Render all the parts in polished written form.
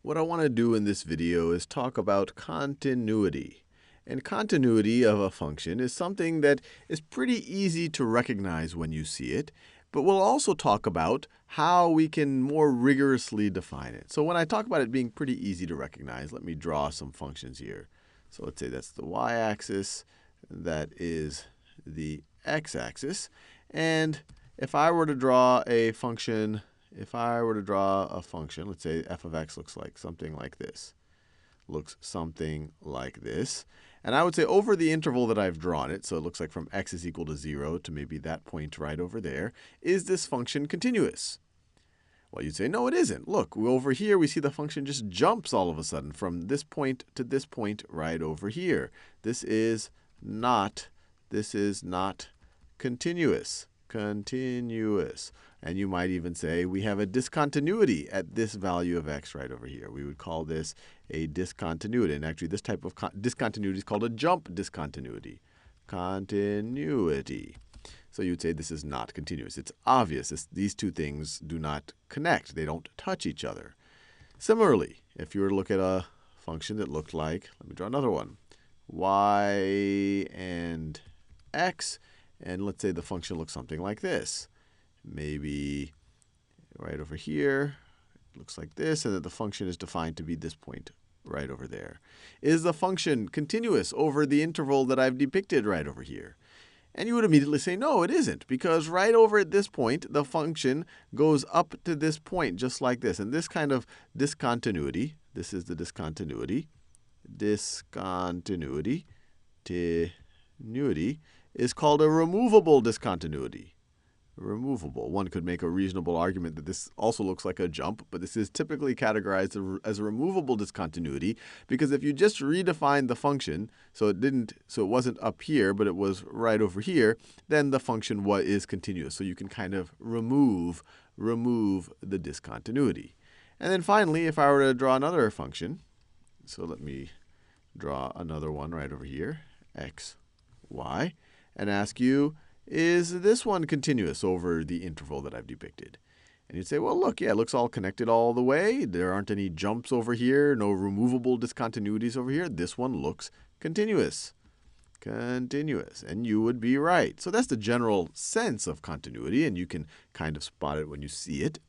What I want to do in this video is talk about continuity. And continuity of a function is something that is pretty easy to recognize when you see it, but we'll also talk about how we can more rigorously define it. So when I talk about it being pretty easy to recognize, let me draw some functions here. So let's say that's the y-axis, that is the x-axis. And if I were to draw a function, let's say f of x looks like something like this. And I would say over the interval that I've drawn it, so it looks like from x is equal to 0 to maybe that point right over there, is this function continuous? Well, you'd say, no, it isn't. Look, over here we see the function just jumps all of a sudden from this point to this point right over here. This is not continuous. And you might even say we have a discontinuity at this value of x right over here. We would call this a discontinuity. And actually, this type of discontinuity is called a jump discontinuity. Continuity. So you'd say this is not continuous. It's obvious. These two things do not connect. They don't touch each other. Similarly, if you were to look at a function that looked like, let me draw another one, y and x, and let's say the function looks something like this. Maybe right over here, it looks like this, and that the function is defined to be this point right over there. Is the function continuous over the interval that I've depicted right over here? And you would immediately say, no, it isn't, because right over at this point, the function goes up to this point just like this. And this kind of discontinuity, this is the discontinuity, is called a removable discontinuity. Removable. One could make a reasonable argument that this also looks like a jump, but this is typically categorized as a removable discontinuity because if you just redefine the function, so it wasn't up here, but it was right over here, then the function is continuous. So you can kind of remove the discontinuity. And then finally, if I were to draw another function, so let me draw another one right over here, x, y, and ask you, is this one continuous over the interval that I've depicted? And you'd say, well, look, yeah, it looks all connected all the way. There aren't any jumps over here, no removable discontinuities over here. This one looks continuous. And you would be right. So that's the general sense of continuity, and you can kind of spot it when you see it.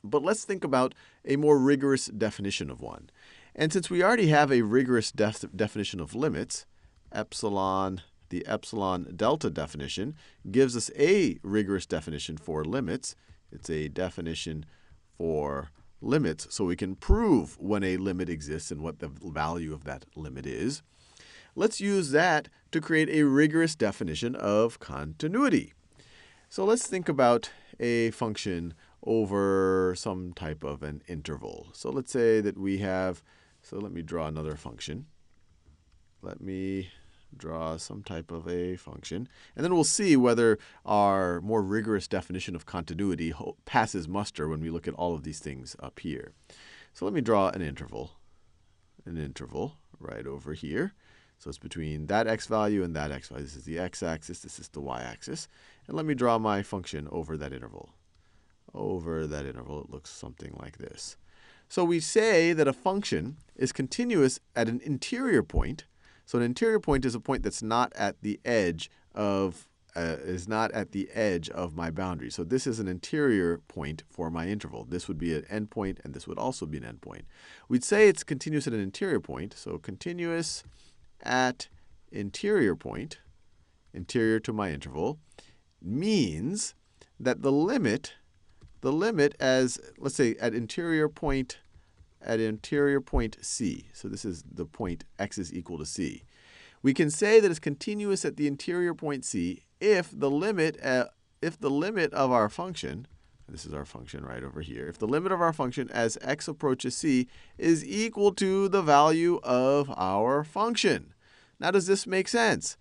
But let's think about a more rigorous definition of one. And since we already have a rigorous definition of limits, the epsilon delta definition gives us a rigorous definition for limits. It's a definition for limits, so we can prove when a limit exists and what the value of that limit is. Let's use that to create a rigorous definition of continuity. So let's think about a function over some type of an interval. So let's say that we have, so let me draw another function. Let me draw some type of a function. And then we'll see whether our more rigorous definition of continuity passes muster when we look at all of these things up here. So let me draw an interval right over here. So it's between that x value and that x value. This is the x-axis. This is the y-axis. And let me draw my function over that interval. Over that interval, it looks something like this. So we say that a function is continuous at an interior point. So an interior point is a point that's not at the edge of my boundary. So this is an interior point for my interval. This would be an endpoint, and this would also be an endpoint. We'd say it's continuous at an interior point. So continuous at interior point, interior to my interval, means that the limit as, let's say, at interior point C. So this is the point x is equal to C. We can say that it's continuous at the interior point C if the limit of our function, this is our function right over here, if the limit of our function as x approaches C is equal to the value of our function. Now, does this make sense?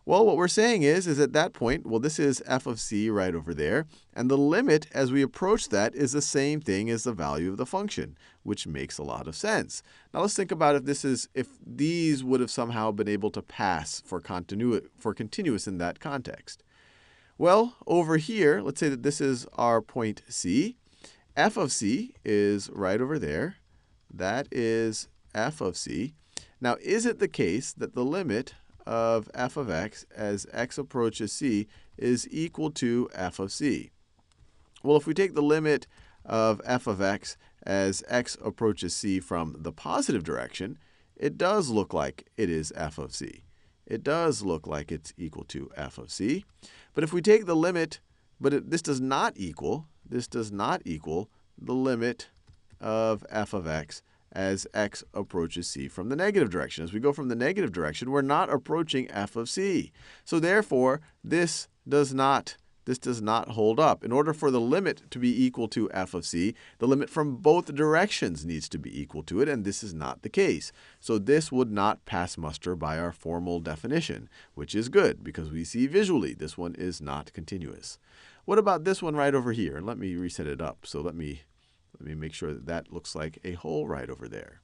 Well, what we're saying is at that point, well, this is f of c right over there. And the limit as we approach that is the same thing as the value of the function, which makes a lot of sense. Now, let's think about if these would have somehow been able to pass for continuous in that context. Well, over here, let's say that this is our point C. F of c is right over there. That is f of c. Now, is it the case that the limit of f of x as x approaches c is equal to f of c? Well, if we take the limit of f of x as x approaches c from the positive direction, it does look like it is f of c. It does look like it's equal to f of c. But if we take the limit, this does not equal the limit of f of x as x approaches c from the negative direction. As we go from the negative direction, we're not approaching f of c. So therefore, this does not hold up. In order for the limit to be equal to f of c, the limit from both directions needs to be equal to it, and this is not the case. So this would not pass muster by our formal definition, which is good because we see visually this one is not continuous. What about this one right over here? Let me reset it up. So let me make sure that that looks like a hole right over there.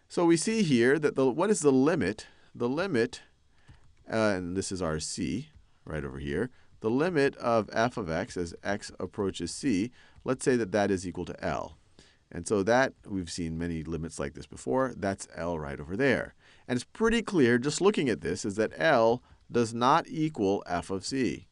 So we see here that what is the limit? The limit, and this is our c right over here, the limit of f of x as x approaches c, let's say that that is equal to L. And so that, we've seen many limits like this before, that's L right over there. And it's pretty clear, just looking at this, is that L does not equal f of c.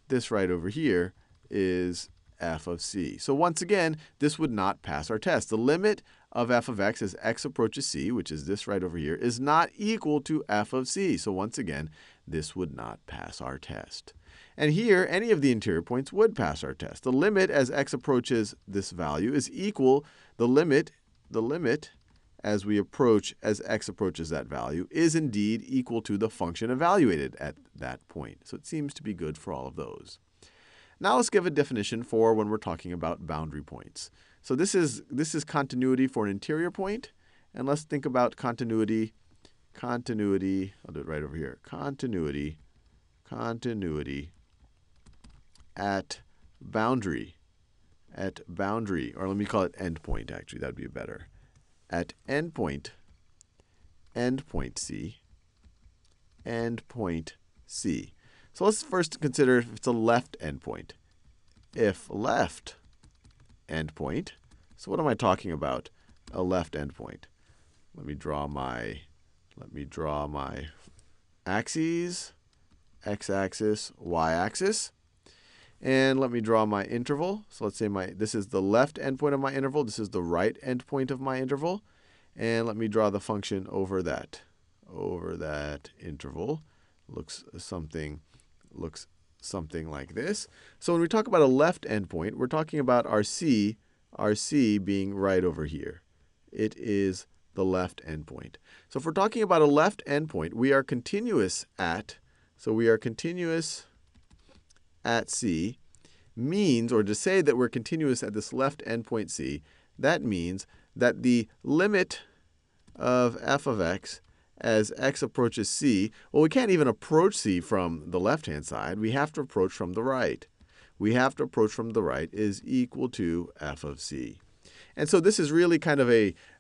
This right over here is f of c. So once again, this would not pass our test. The limit of f of x as x approaches c, which is this right over here, is not equal to f of c. So once again, this would not pass our test. And here, any of the interior points would pass our test. The limit as x approaches this value is equal, the limit as x approaches that value is indeed equal to the function evaluated at that point. So it seems to be good for all of those. Now let's give a definition for when we're talking about boundary points. So this is continuity for an interior point, and let's think about continuity, I'll do it right over here, continuity at boundary, or let me call it endpoint, actually, that would be better. At endpoint C. So let's first consider if it's a left endpoint. If left endpoint, so what am I talking about? A left endpoint. Let me draw my axes, x-axis, y-axis. And let me draw my interval. So let's say this is the left endpoint of my interval. This is the right endpoint of my interval. And let me draw the function over that interval. Looks something like this. So when we talk about a left endpoint, we're talking about our c being right over here. It is the left endpoint. So if we're talking about a left endpoint, we are continuous at, C means, or to say that we're continuous at this left endpoint C, that means that the limit of f of x as x approaches c, well, we can't even approach c from the left-hand side. We have to approach from the right. Is equal to f of c. And so this is really kind of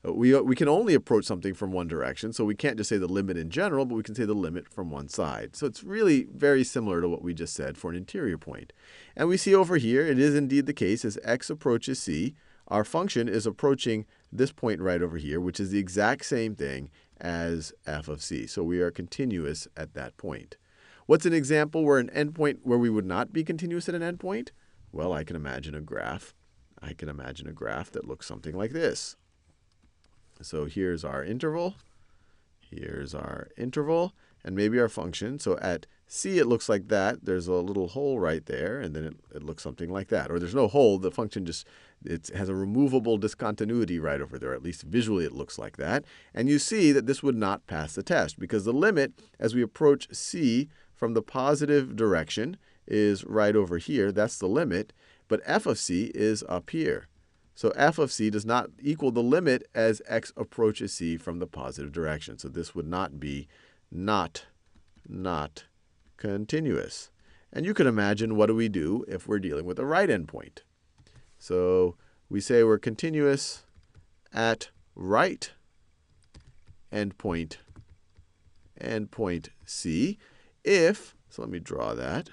we can only approach something from one direction, so we can't just say the limit in general, but we can say the limit from one side. So it's really very similar to what we just said for an interior point. And we see over here, it is indeed the case, as x approaches c, our function is approaching this point right over here, which is the exact same thing as f of c. So we are continuous at that point. What's an example where an endpoint where we would not be continuous at an endpoint? Well, I can imagine a graph. That looks something like this. So here's our interval. And maybe our function. So at c, it looks like that. There's a little hole right there, and then it looks something like that. Or there's no hole. The function it has a removable discontinuity right over there. At least visually it looks like that. And you see that this would not pass the test because the limit as we approach c from the positive direction is right over here. That's the limit. But f of c is up here. So f of c does not equal the limit as x approaches c from the positive direction. So this would not be not continuous. And you can imagine, what do we do if we're dealing with a right endpoint? So we say we're continuous at right endpoint C if, so let me draw that.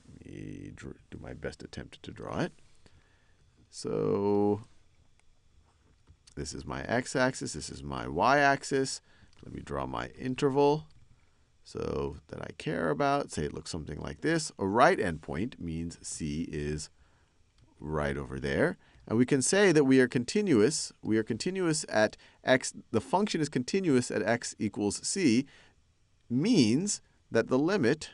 Let me do my best attempt to draw it. So this is my x-axis, this is my y-axis. Let me draw my interval so that I care about. Say it looks something like this. A right endpoint means c is right over there. And we can say that we are continuous. We are continuous at x. The function is continuous at x equals c, means that the limit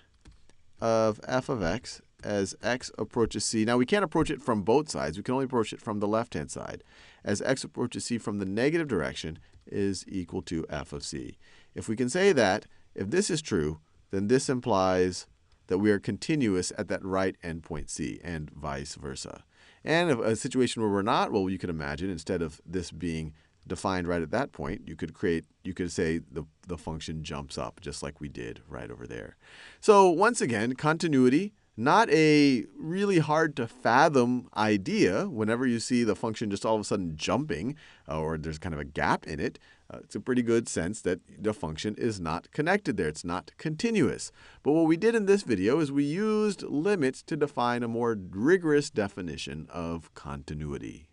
of f of x as x approaches c. Now, we can't approach it from both sides. We can only approach it from the left-hand side. As x approaches c from the negative direction is equal to f of c. If we can say that, if this is true, then this implies that we are continuous at that right endpoint c, and vice versa. And a situation where we're not, well, you could imagine instead of this being defined right at that point, you could say the function jumps up, just like we did right over there. So once again, continuity, not a really hard to fathom idea. Whenever you see the function just all of a sudden jumping, or there's kind of a gap in it, it's a pretty good sense that the function is not connected there. It's not continuous. But what we did in this video is we used limits to define a more rigorous definition of continuity.